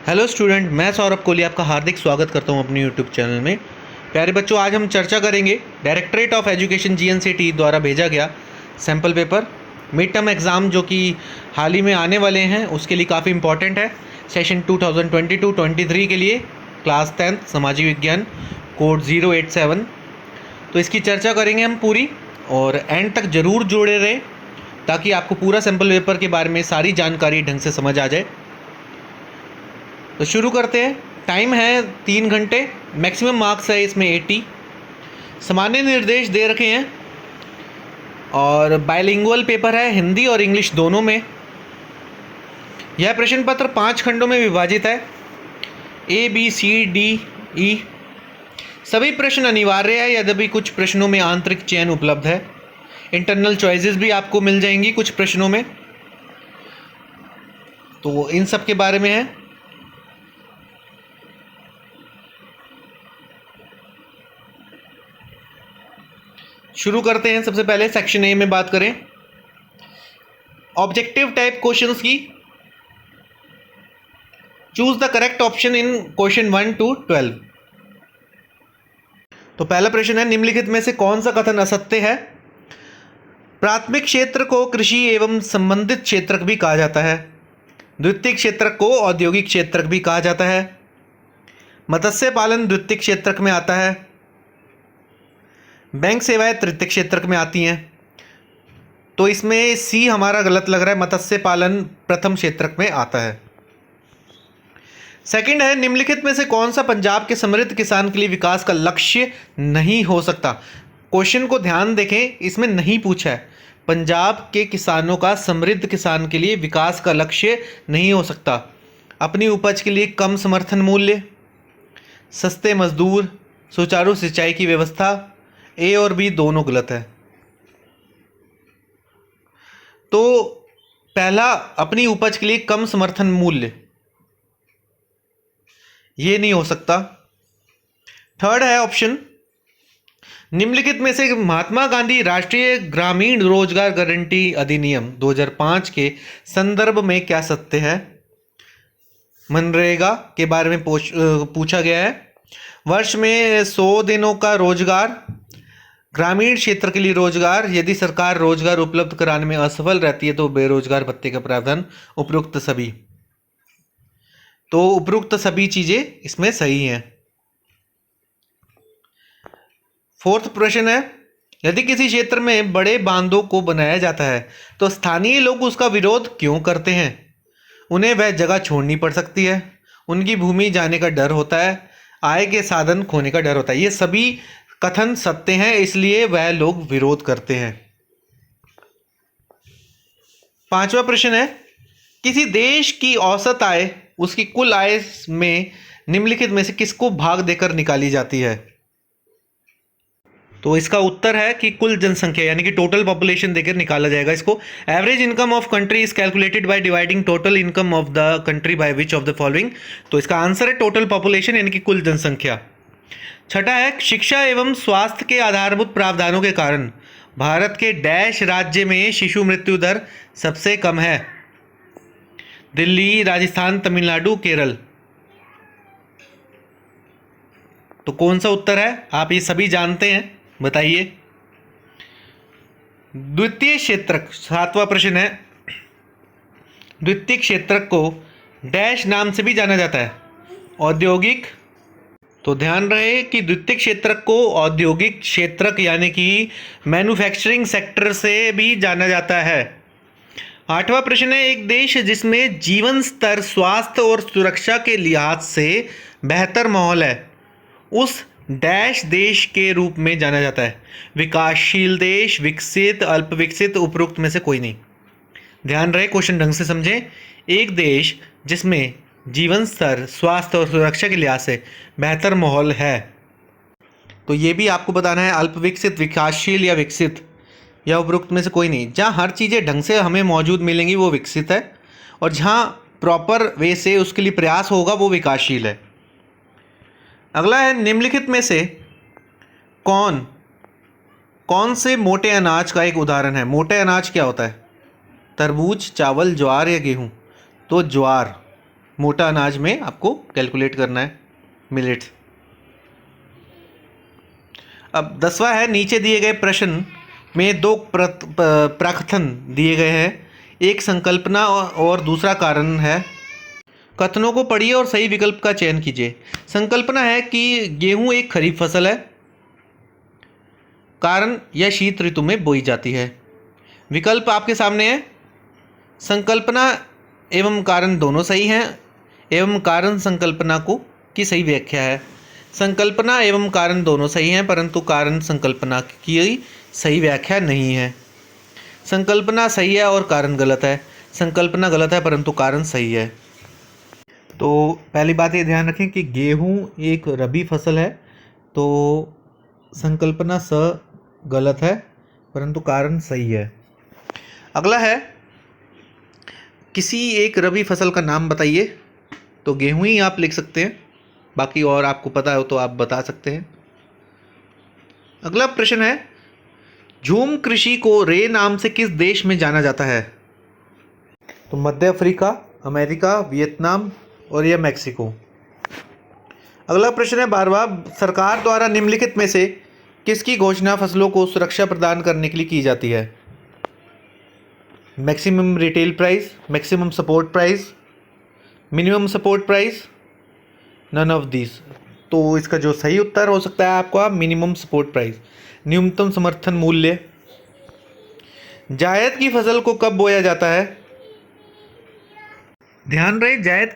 Hello student, मैं सौरभ कोहली आपका हार्दिक स्वागत करता हूं अपने यूट्यूब चैनल में। प्यारे बच्चों, आज हम चर्चा करेंगे डायरेक्टरेट ऑफ एजुकेशन जीएनसीटी द्वारा भेजा गया sample paper mid term exam जो कि हाल ही में आने वाले हैं, उसके लिए काफ़ी इंपॉर्टेंट है। सेशन 2022-23 के लिए क्लास 10th सामाजिक विज्ञान कोड 087। तो इसकी चर्चा करेंगे हम पूरी, और एंड तक ज़रूर जुड़े रहें ताकि आपको पूरा सैम्पल पेपर के बारे में सारी जानकारी ढंग से समझ आ जाए। तो शुरू करते हैं। टाइम है 3 घंटे, मैक्सिमम मार्क्स है इसमें 80। सामान्य निर्देश दे रखे हैं और बाइलिंगुअल पेपर है, हिंदी और इंग्लिश दोनों में। यह प्रश्न पत्र 5 खंडों में विभाजित है, A, B, C, D, E। सभी प्रश्न अनिवार्य है, यद्यपि कुछ प्रश्नों में आंतरिक चयन उपलब्ध है। इंटरनल चॉइसेस भी आपको मिल जाएंगी कुछ प्रश्नों में, तो इन सब के बारे में है। शुरू करते हैं। सबसे पहले सेक्शन ए में बात करें ऑब्जेक्टिव टाइप क्वेश्चंस की। Choose the correct option in question 1 to 12। तो पहला प्रश्न है, निम्नलिखित में से कौन सा कथन असत्य है? प्राथमिक क्षेत्र को कृषि एवं संबंधित क्षेत्र भी कहा जाता है। द्वितीयक क्षेत्र को औद्योगिक क्षेत्र भी कहा जाता है। मत्स्य पालन द्वितीयक क्षेत्र में आता है। बैंक सेवाएं तृतीयक क्षेत्र में आती हैं। तो इसमें सी हमारा गलत लग रहा है, मत्स्य पालन प्रथम क्षेत्र में आता है। सेकंड है, निम्नलिखित में से कौन सा पंजाब के समृद्ध किसान के लिए विकास का लक्ष्य नहीं हो सकता? क्वेश्चन को ध्यान देखें, इसमें नहीं पूछा है पंजाब के किसानों का समृद्ध किसान के लिए विकास का लक्ष्य नहीं हो सकता। अपनी उपज के लिए कम समर्थन मूल्य, सस्ते मजदूर, सुचारू सिंचाई की व्यवस्था। ए और बी दोनों गलत है। तो पहला, अपनी उपज के लिए कम समर्थन मूल्य, ये नहीं हो सकता। थर्ड है ऑप्शन, निम्नलिखित में से महात्मा गांधी राष्ट्रीय ग्रामीण रोजगार गारंटी अधिनियम 2005 के संदर्भ में क्या सत्य है? मनरेगा के बारे में पूछा गया है। वर्ष में 100 दिनों का रोजगार, ग्रामीण क्षेत्र के लिए रोजगार, यदि सरकार रोजगार उपलब्ध कराने में असफल रहती है तो बेरोजगार भत्ते का प्रावधान। उपरोक्त सभी, तो उपरोक्त सभी चीजें इसमें सही हैं। फोर्थ प्रश्न है, यदि किसी क्षेत्र में बड़े बांधों को बनाया जाता है तो स्थानीय लोग उसका विरोध क्यों करते हैं? उन्हें वह जगह छोड़नी पड़ सकती है, उनकी भूमि जाने का डर होता है, आय के साधन खोने का डर होता है। ये सभी कथन सत्य हैं, इसलिए वह लोग विरोध करते हैं। पांचवा प्रश्न है, किसी देश की औसत आय उसकी कुल आय में निम्नलिखित में से किसको भाग देकर निकाली जाती है? तो इसका उत्तर है कि कुल जनसंख्या यानी कि टोटल पॉपुलेशन देकर निकाला जाएगा इसको। Average income of country is calculated by dividing total income of the country by which of the following. तो इसका आंसर है टोटल पॉपुलेशन यानी कि कुल जनसंख्या। छठा है, शिक्षा एवं स्वास्थ्य के आधारभूत प्रावधानों के कारण भारत के डैश राज्य में शिशु मृत्यु दर सबसे कम है? दिल्ली, राजस्थान, तमिलनाडु, केरल। तो कौन सा उत्तर है? आप ये सभी जानते हैं, बताइए। द्वितीय क्षेत्रक, सातवां प्रश्न है, द्वितीय क्षेत्रक को डैश नाम से भी जाना जाता है? औद्योगिक। तो ध्यान रहे कि द्वितीय क्षेत्रक को औद्योगिक क्षेत्रक यानी कि मैन्युफैक्चरिंग सेक्टर से भी जाना जाता है। आठवां प्रश्न है, एक देश जिसमें जीवन स्तर, स्वास्थ्य और सुरक्षा के लिहाज से बेहतर माहौल है उस डैश देश के रूप में जाना जाता है? विकासशील देश, विकसित, अल्प विकसित, उपरोक्त में से कोई नहीं। ध्यान रहे, क्वेश्चन ढंग से समझें। एक देश जिसमें जीवन स्तर, स्वास्थ्य और सुरक्षा के लिहाज से बेहतर माहौल है, तो ये भी आपको बताना है अल्प विकसित, विकासशील या विकसित, या उपरोक्त में से कोई नहीं। जहाँ हर चीज़ें ढंग से हमें मौजूद मिलेंगी वो विकसित है, और जहाँ प्रॉपर वे से उसके लिए प्रयास होगा वो विकासशील है। अगला है, निम्नलिखित में से कौन से मोटे अनाज का एक उदाहरण है? मोटे अनाज क्या होता है? तरबूज, चावल, ज्वार या गेहूँ? तो ज्वार मोटा अनाज में आपको कैलकुलेट करना है मिलेट्स। अब 10वां है, नीचे दिए गए प्रश्न में दो प्रकथन दिए गए हैं, एक संकल्पना और दूसरा कारण है। कथनों को पढ़िए और सही विकल्प का चयन कीजिए। संकल्पना है कि गेहूं एक खरीफ फसल है, कारण यह शीत ऋतु में बोई जाती है। विकल्प आपके सामने है, संकल्पना एवं कारण दोनों सही हैं एवं कारण संकल्पना की सही व्याख्या है। संकल्पना एवं कारण दोनों सही हैं परंतु कारण संकल्पना की सही व्याख्या नहीं है। संकल्पना सही है और कारण गलत है। संकल्पना गलत है परंतु कारण सही है। तो पहली बात ये ध्यान रखें कि गेहूं एक रबी फसल है, तो संकल्पना गलत है परंतु कारण सही है। अगला है, किसी एक रबी फसल का नाम बताइए। तो गेहूं ही आप लिख सकते हैं, बाकी और आपको पता हो तो आप बता सकते हैं। अगला प्रश्न है, झूम कृषि को रे नाम से किस देश में जाना जाता है? तो मध्य अफ्रीका, अमेरिका, वियतनाम और या मैक्सिको। अगला प्रश्न है 12वां, सरकार द्वारा निम्नलिखित में से किसकी घोषणा फसलों को सुरक्षा प्रदान करने के लिए की जाती है? Maximum retail price, maximum support price, minimum support price, none of this. तो इसका जो सही उत्तर हो सकता है आपका मिनिमम सपोर्ट प्राइस, न्यूनतम समर्थन मूल्य। जायद की फसल को कब बोया जाता है? ध्यान रहे, जायद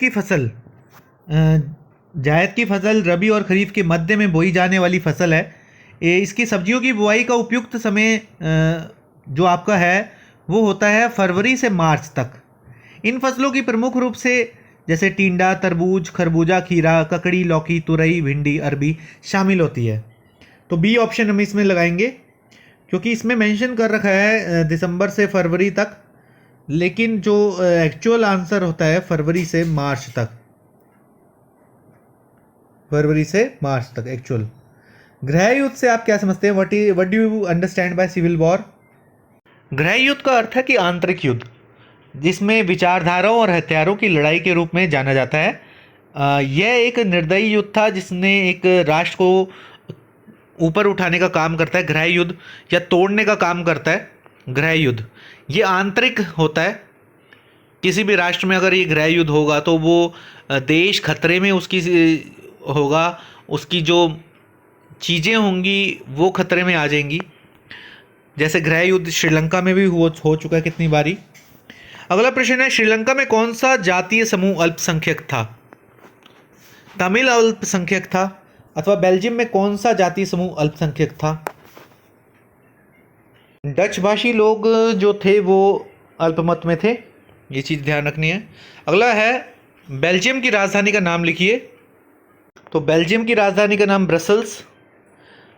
की फसल रबी और खरीफ के मध्य में बोई जाने वाली फसल है। इसकी सब्जियों की बुआई का उपयुक्त समय जो आपका है वो होता है फरवरी से मार्च तक। इन फसलों की प्रमुख रूप से जैसे टिंडा, तरबूज, खरबूजा, खीरा, ककड़ी, लौकी, तुरई, भिंडी, अरबी शामिल होती है। तो बी ऑप्शन हम इसमें लगाएंगे क्योंकि इसमें मेंशन कर रखा है दिसंबर से फरवरी तक, लेकिन जो एक्चुअल आंसर होता है फरवरी से मार्च तक एक्चुअल। गृह युद्ध से आप क्या समझते हैं? What do you understand by civil war? गृह युद्ध का अर्थ है कि आंतरिक युद्ध, जिसमें विचारधाराओं और हथियारों की लड़ाई के रूप में जाना जाता है। यह एक निर्दयी युद्ध था जिसने एक राष्ट्र को ऊपर उठाने का काम करता है। गृह युद्ध या तोड़ने का काम करता है गृह युद्ध। ये आंतरिक होता है। किसी भी राष्ट्र में अगर ये गृह युद्ध होगा तो वो देश खतरे में उसकी होगा, उसकी जो चीज़ें होंगी वो खतरे में आ जाएंगी। जैसे गृह युद्ध श्रीलंका में भी हो चुका है कितनी बारी। अगला प्रश्न है, श्रीलंका में कौन सा जातीय समूह अल्पसंख्यक था? तमिल अल्पसंख्यक था अथवा बेल्जियम में कौन सा जातीय समूह अल्पसंख्यक था? डच भाषी लोग जो थे वो अल्पमत में थे, ये चीज़ ध्यान रखनी है। अगला है, बेल्जियम की राजधानी का नाम लिखिए। तो बेल्जियम की राजधानी का नाम ब्रसल्स।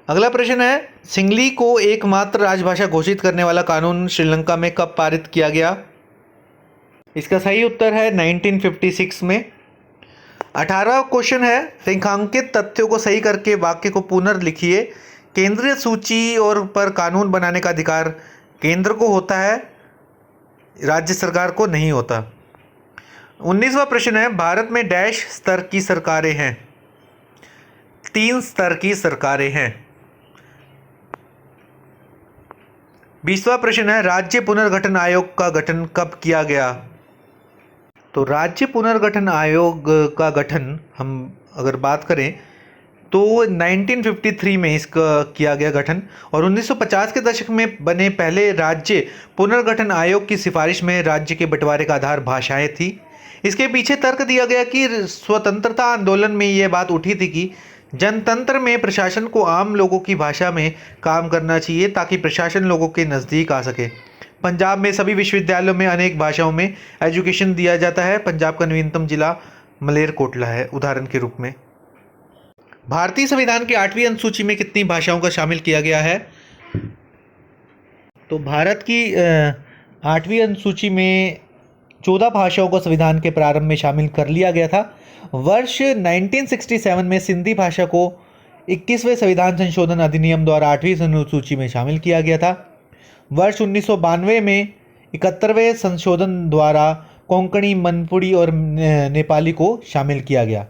अगला प्रश्न है, सिंगली को एकमात्र राजभाषा घोषित करने वाला कानून श्रीलंका में कब पारित किया गया? इसका सही उत्तर है 1956 में। 18वां क्वेश्चन है, रेखांकित तथ्यों को सही करके वाक्य को पुनर्लिखिए। केंद्रीय सूची और पर कानून बनाने का अधिकार केंद्र को होता है, राज्य सरकार को नहीं होता। 19वां प्रश्न है, भारत में डैश स्तर की सरकारें हैं? 3 स्तर की सरकारें हैं। 20वां प्रश्न है, राज्य पुनर्गठन आयोग का गठन कब किया गया? तो राज्य पुनर्गठन आयोग का गठन हम अगर बात करें तो 1953 में इसका किया गया गठन, और 1950 के दशक में बने पहले राज्य पुनर्गठन आयोग की सिफारिश में राज्य के बंटवारे का आधार भाषाएं थी। इसके पीछे तर्क दिया गया कि स्वतंत्रता आंदोलन में यह बात उठी थी कि जनतंत्र में प्रशासन को आम लोगों की भाषा में काम करना चाहिए ताकि प्रशासन लोगों के नज़दीक आ सके। पंजाब में सभी विश्वविद्यालयों में अनेक भाषाओं में एजुकेशन दिया जाता है। पंजाब का नवीनतम जिला मलेरकोटला है उदाहरण के रूप में। भारतीय संविधान की 8वीं अनुसूची में कितनी भाषाओं का शामिल किया गया है? तो भारत की 8वीं अनुसूची में 14 भाषाओं को संविधान के प्रारंभ में शामिल कर लिया गया था। वर्ष 1967 में सिंधी भाषा को 21वें संविधान संशोधन अधिनियम द्वारा 8वीं अनुसूची में शामिल किया गया था। वर्ष 1992 में 71वें संशोधन द्वारा कोंकणी, मनपुरी और नेपाली को शामिल किया गया।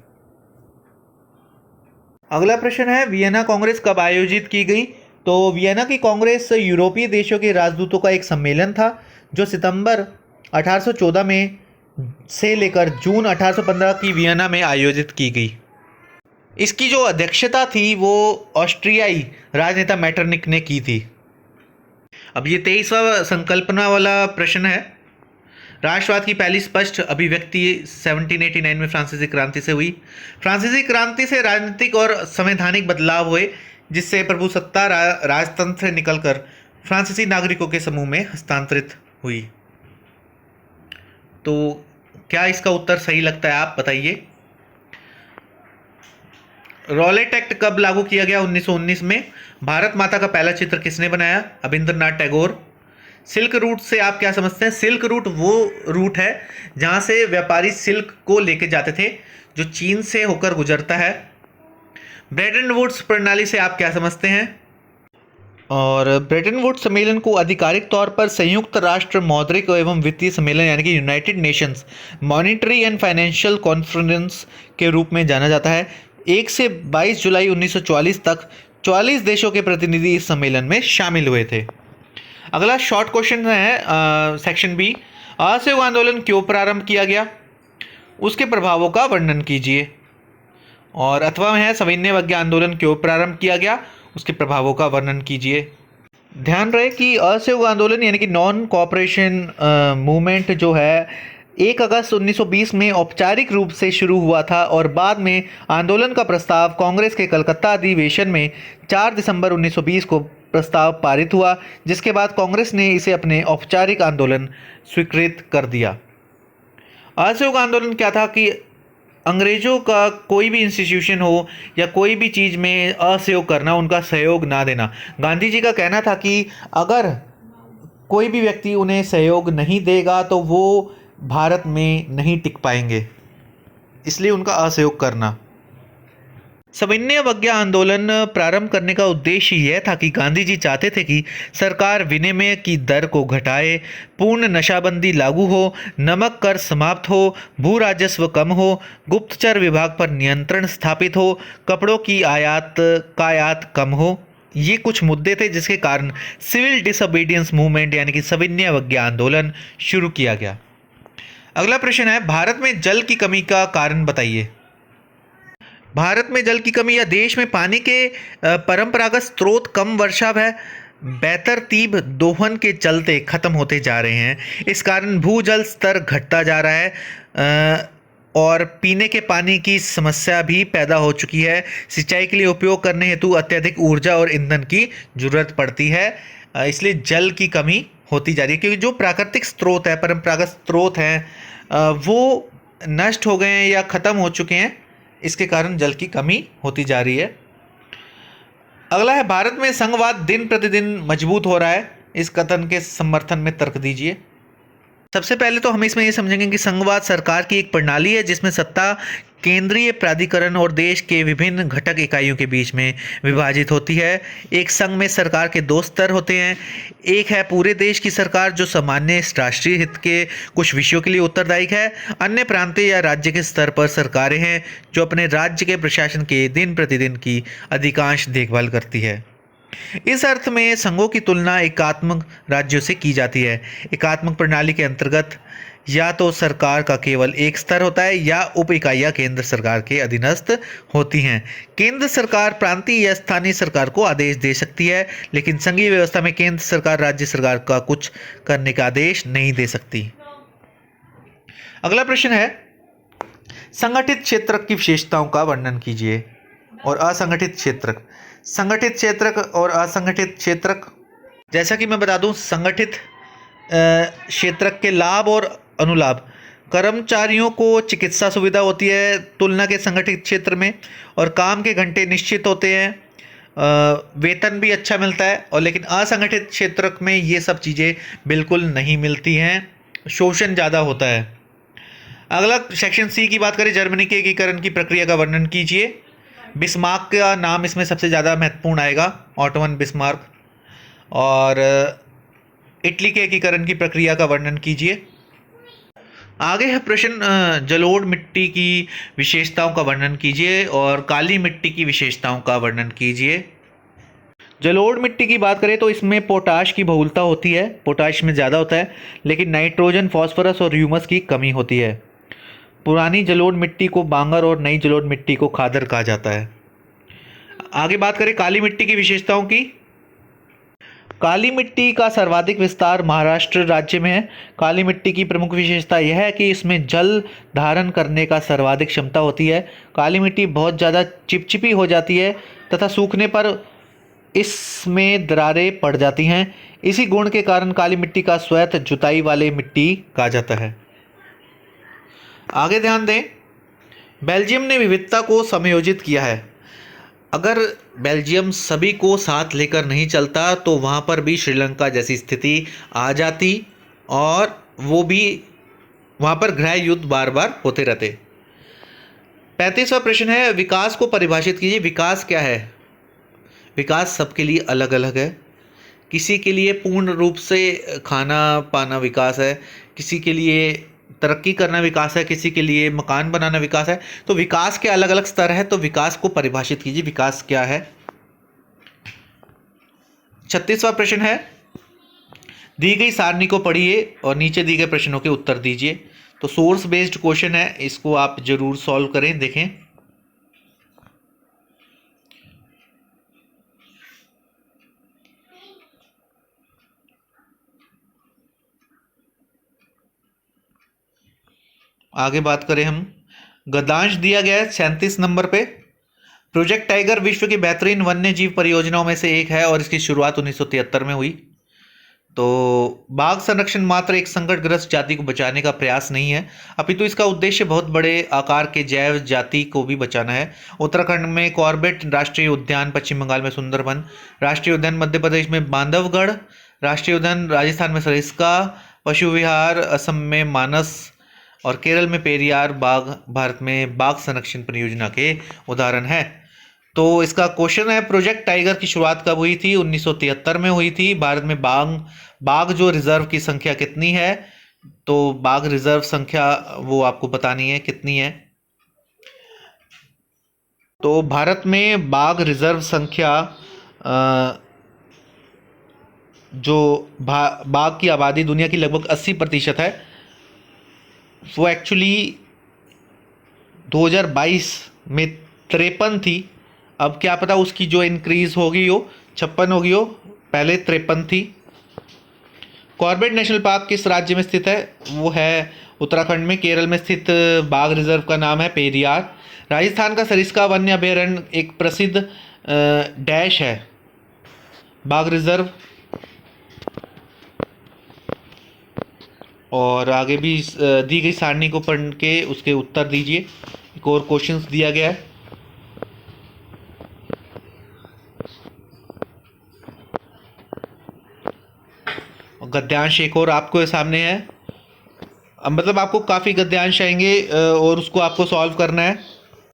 अगला प्रश्न है, वियना कांग्रेस कब आयोजित की गई? तो वियना की कांग्रेस यूरोपीय देशों के राजदूतों का एक सम्मेलन था जो सितंबर 1814 में से लेकर जून 1815 की वियना में आयोजित की गई। इसकी जो अध्यक्षता थी वो ऑस्ट्रियाई राजनेता मेटरनिक ने की थी। अब ये 23वां संकल्पना वाला प्रश्न है। राष्ट्रवाद की पहली स्पष्ट अभिव्यक्ति 1789 में फ्रांसीसी क्रांति से हुई। फ्रांसीसी क्रांति से राजनीतिक और संवैधानिक बदलाव हुए जिससे प्रभुसत्ता राजतंत्र से निकलकर फ्रांसीसी नागरिकों के समूह में हस्तांतरित हुई। तो क्या इसका उत्तर सही लगता है, आप बताइए। रॉलेट एक्ट कब लागू किया गया? 1919 में। भारत माता का पहला चित्र किसने बनाया? रविंद्रनाथ टैगोर। सिल्क रूट से आप क्या समझते हैं? सिल्क रूट वो रूट है जहां से व्यापारी सिल्क को लेके जाते थे, जो चीन से होकर गुजरता है। ब्रेटन वुड्स प्रणाली से आप क्या समझते हैं? और ब्रेटन वुड्स सम्मेलन को आधिकारिक तौर पर संयुक्त राष्ट्र मौद्रिक एवं वित्तीय सम्मेलन यानी कि United Nations monetary and financial conference के रूप में जाना जाता है। 1 से 22 जुलाई 1944 तक 44 देशों के प्रतिनिधि इस सम्मेलन में शामिल हुए थे। अगला शॉर्ट क्वेश्चन है सेक्शन बी, असहयोग आंदोलन क्यों प्रारंभ किया गया? उसके प्रभावों का वर्णन कीजिए। और अथवा है सविनय आंदोलन क्यों प्रारंभ किया गया? उसके प्रभावों का वर्णन कीजिए। ध्यान रहे कि असहयोग आंदोलन यानी कि नॉन कोऑपरेशन मूवमेंट जो है 1 अगस्त 1920 में औपचारिक रूप से शुरू हुआ था और बाद में आंदोलन का प्रस्ताव कांग्रेस के कलकत्ता अधिवेशन में 4 दिसंबर 1920 को प्रस्ताव पारित हुआ, जिसके बाद कांग्रेस ने इसे अपने औपचारिक आंदोलन स्वीकृत कर दिया। असहयोग आंदोलन क्या था कि अंग्रेजों का कोई भी इंस्टीट्यूशन हो या कोई भी चीज़ में असहयोग करना, उनका सहयोग ना देना। गांधी जी का कहना था कि अगर कोई भी व्यक्ति उन्हें सहयोग नहीं देगा तो वो भारत में नहीं टिक पाएंगे, इसलिए उनका असहयोग करना। सविनय अवज्ञा आंदोलन प्रारंभ करने का उद्देश्य यह था कि गांधी जी चाहते थे कि सरकार विनिमय की दर को घटाए, पूर्ण नशाबंदी लागू हो, नमक कर समाप्त हो, भू राजस्व कम हो, गुप्तचर विभाग पर नियंत्रण स्थापित हो, कपड़ों की आयात कम हो। ये कुछ मुद्दे थे जिसके कारण सिविल डिसोबीडियंस मूवमेंट यानी कि सविनय अवज्ञा आंदोलन शुरू किया गया। अगला प्रश्न है, भारत में जल की कमी का कारण बताइए। भारत में जल की कमी या देश में पानी के परंपरागत स्रोत कम वर्षा व बेतरतीब दोहन के चलते खत्म होते जा रहे हैं। इस कारण भूजल स्तर घटता जा रहा है और पीने के पानी की समस्या भी पैदा हो चुकी है। सिंचाई के लिए उपयोग करने हेतु अत्यधिक ऊर्जा और ईंधन की जरूरत पड़ती है, इसलिए जल की कमी होती जा रही है, क्योंकि जो प्राकृतिक स्रोत है, परंपरागत स्रोत हैं, वो नष्ट हो गए हैं या ख़त्म हो चुके हैं। इसके कारण जल की कमी होती जा रही है। अगला है, भारत में संघवाद दिन प्रतिदिन मजबूत हो रहा है। इस कथन के समर्थन में तर्क दीजिए। सबसे पहले तो हम इसमें ये समझेंगे कि संघवाद सरकार की एक प्रणाली है जिसमें सत्ता केंद्रीय प्राधिकरण और देश के विभिन्न घटक इकाइयों के बीच में विभाजित होती है। एक संघ में सरकार के 2 स्तर होते हैं। एक है पूरे देश की सरकार जो सामान्य राष्ट्रीय हित के कुछ विषयों के लिए उत्तरदायी है। अन्य प्रांतीय या राज्य के स्तर पर सरकारें हैं जो अपने राज्य के प्रशासन के दिन प्रतिदिन की अधिकांश देखभाल करती है। इस अर्थ में संघों की तुलना एकात्मक राज्यों से की जाती है। एकात्मक प्रणाली के अंतर्गत या तो सरकार का केवल एक स्तर होता है या उप इकाइयाँ केंद्र सरकार के अधीनस्थ होती हैं। केंद्र सरकार प्रांतीय या स्थानीय सरकार को आदेश दे सकती है, लेकिन संघीय व्यवस्था में केंद्र सरकार राज्य सरकार का कुछ करने का आदेश नहीं दे सकती। अगला प्रश्न है, संगठित क्षेत्र की विशेषताओं का वर्णन कीजिए। और असंगठित क्षेत्र, संगठित क्षेत्र और असंगठित क्षेत्र, जैसा कि मैं बता दूं, संगठित क्षेत्र के लाभ और अनुलाभ, कर्मचारियों को चिकित्सा सुविधा होती है तुलना के संगठित क्षेत्र में, और काम के घंटे निश्चित होते हैं, वेतन भी अच्छा मिलता है। और लेकिन असंगठित क्षेत्र में ये सब चीज़ें बिल्कुल नहीं मिलती हैं, शोषण ज़्यादा होता है। अगला सेक्शन सी की बात करें, जर्मनी के एकीकरण की प्रक्रिया का वर्णन कीजिए। बिस्मार्क का नाम इसमें सबसे ज़्यादा महत्वपूर्ण आएगा, ऑटोमन बिस्मार्क। और इटली के एकीकरण की प्रक्रिया का वर्णन कीजिए। आगे है प्रश्न, जलोढ़ मिट्टी की विशेषताओं का वर्णन कीजिए और काली मिट्टी की विशेषताओं का वर्णन कीजिए। जलोढ़ मिट्टी की बात करें तो इसमें पोटाश की बहुलता होती है, पोटाश में ज़्यादा होता है, लेकिन नाइट्रोजन, फास्फोरस और ह्यूमस की कमी होती है। पुरानी जलोढ़ मिट्टी को बांगर और नई जलोढ़ मिट्टी को खादर कहा जाता है। आगे बात करें काली मिट्टी की विशेषताओं की। काली मिट्टी का सर्वाधिक विस्तार महाराष्ट्र राज्य में है। काली मिट्टी की प्रमुख विशेषता यह है कि इसमें जल धारण करने का सर्वाधिक क्षमता होती है। काली मिट्टी बहुत ज़्यादा चिपचिपी हो जाती है तथा सूखने पर इसमें दरारें पड़ जाती हैं। इसी गुण के कारण काली मिट्टी का स्वैत जुताई वाली मिट्टी कहा जाता है। आगे ध्यान दें, बेल्जियम ने विविधता को समायोजित किया है। अगर बेल्जियम सभी को साथ लेकर नहीं चलता तो वहाँ पर भी श्रीलंका जैसी स्थिति आ जाती और वो भी वहाँ पर गृह युद्ध बार बार होते रहते। 35वां प्रश्न है, विकास को परिभाषित कीजिए। विकास क्या है? विकास सबके लिए अलग अलग है। किसी के लिए पूर्ण रूप से खाना पाना विकास है, किसी के लिए तरक्की करना विकास है, किसी के लिए मकान बनाना विकास है। तो विकास के अलग अलग स्तर है, तो विकास को परिभाषित कीजिए, विकास क्या है। 36वां प्रश्न है, दी गई सारणी को पढ़िए और नीचे दिए गए प्रश्नों के उत्तर दीजिए। तो सोर्स बेस्ड क्वेश्चन है, इसको आप जरूर सॉल्व करें, देखें। आगे बात करें हम, गद्यांश दिया गया है 37 नंबर पे। प्रोजेक्ट टाइगर विश्व की बेहतरीन वन्य जीव परियोजनाओं में से एक है और इसकी शुरुआत 1973 में हुई। तो बाघ संरक्षण मात्र एक संकटग्रस्त जाति को बचाने का प्रयास नहीं है, अपितु इसका उद्देश्य बहुत बड़े आकार के जैव जाति को भी बचाना है। उत्तराखंड में कॉर्बेट राष्ट्रीय उद्यान, पश्चिम बंगाल में सुंदरबन राष्ट्रीय उद्यान, मध्य प्रदेश में बांधवगढ़ राष्ट्रीय उद्यान, राजस्थान में सरिस्का पशु विहार, असम में मानस और केरल में पेरियार बाघ भारत में बाघ संरक्षण परियोजना के उदाहरण हैं। तो इसका क्वेश्चन है, प्रोजेक्ट टाइगर की शुरुआत कब हुई थी? 1973 में हुई थी। भारत में बाघ जो रिजर्व की संख्या कितनी है? तो बाघ रिजर्व संख्या वो आपको बतानी है कितनी है। तो भारत में बाघ रिजर्व संख्या जो बाघ की आबादी दुनिया की लगभग 80% है, वो एक्चुअली 2022 में 53 थी। अब क्या पता उसकी जो इंक्रीज हो गई हो 56 हो गई हो, पहले 53 थी। कॉर्बेट नेशनल पार्क किस राज्य में स्थित है? वो है उत्तराखंड में। केरल में स्थित बाघ रिजर्व का नाम है पेरियार। राजस्थान का सरिस्का वन्य अभयारण्य एक प्रसिद्ध डैश है बाघ रिजर्व। और आगे भी दी गई सारणी को पढ़ के उसके उत्तर दीजिए। एक और क्वेश्चंस दिया गया है। गद्यांश एक और आपको सामने है, मतलब आपको काफ़ी गद्यांश आएंगे और उसको आपको सॉल्व करना है।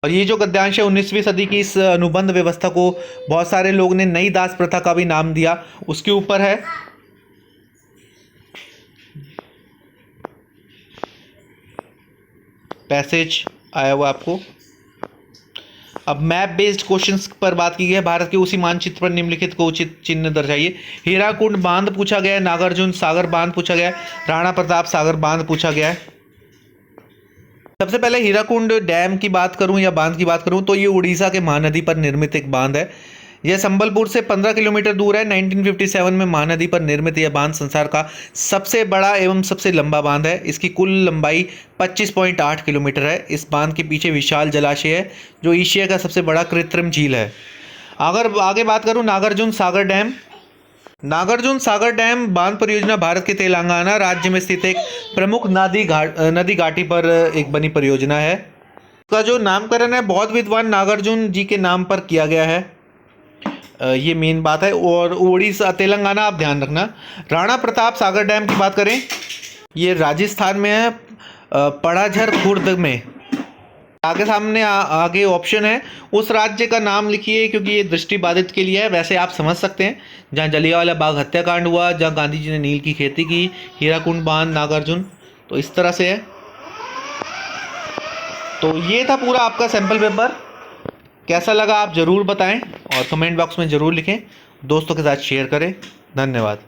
और ये जो गद्यांश है 19वीं सदी की इस अनुबंध व्यवस्था को बहुत सारे लोग ने नई दास प्रथा का भी नाम दिया, उसके ऊपर है। पैसेज आया हुआ आपको। अब मैप बेस्ड क्वेश्चंस पर बात की गई है। भारत के उसी मानचित्र पर निम्नलिखित को उचित चिन्ह दर्शाइए। हीराकुंड बांध पूछा गया है, नागार्जुन सागर बांध पूछा गया है, राणा प्रताप सागर बांध पूछा गया है। सबसे पहले हीराकुंड डैम की बात करूं या बांध की बात करूं तो ये उड़ीसा के महानदी पर निर्मित एक बांध है। यह संबलपुर से 15 किलोमीटर दूर है। 1957 में महानदी पर निर्मित यह बांध संसार का सबसे बड़ा एवं सबसे लंबा बांध है। इसकी कुल लंबाई 25.8 किलोमीटर है। इस बांध के पीछे विशाल जलाशय है जो एशिया का सबसे बड़ा कृत्रिम झील है। अगर आगे बात करूं नागार्जुन सागर डैम। नागार्जुन सागर डैम बांध परियोजना भारत के तेलंगाना राज्य में स्थित एक प्रमुख नदी घाटी पर एक बनी परियोजना है। इसका जो नामकरण है बहुत विद्वान नागार्जुन जी के नाम पर किया गया है, ये मेन बात है। और उड़ीसा तेलंगाना आप ध्यान रखना। राणा प्रताप सागर डैम की बात करें, ये राजस्थान में है, पड़ाझर खुर्द में। आगे सामने आगे ऑप्शन है, उस राज्य का नाम लिखिए क्योंकि ये दृष्टिबाधित के लिए है। वैसे आप समझ सकते हैं जहाँ जलियांवाला बाग हत्याकांड हुआ, जहाँ गांधी जी ने नील की खेती की, हीराकुंड बांध, नागार्जुन, तो इस तरह से है। तो ये था पूरा आपका सैम्पल पेपर। कैसा लगा आप ज़रूर बताएं और कमेंट बॉक्स में ज़रूर लिखें। दोस्तों के साथ शेयर करें। धन्यवाद।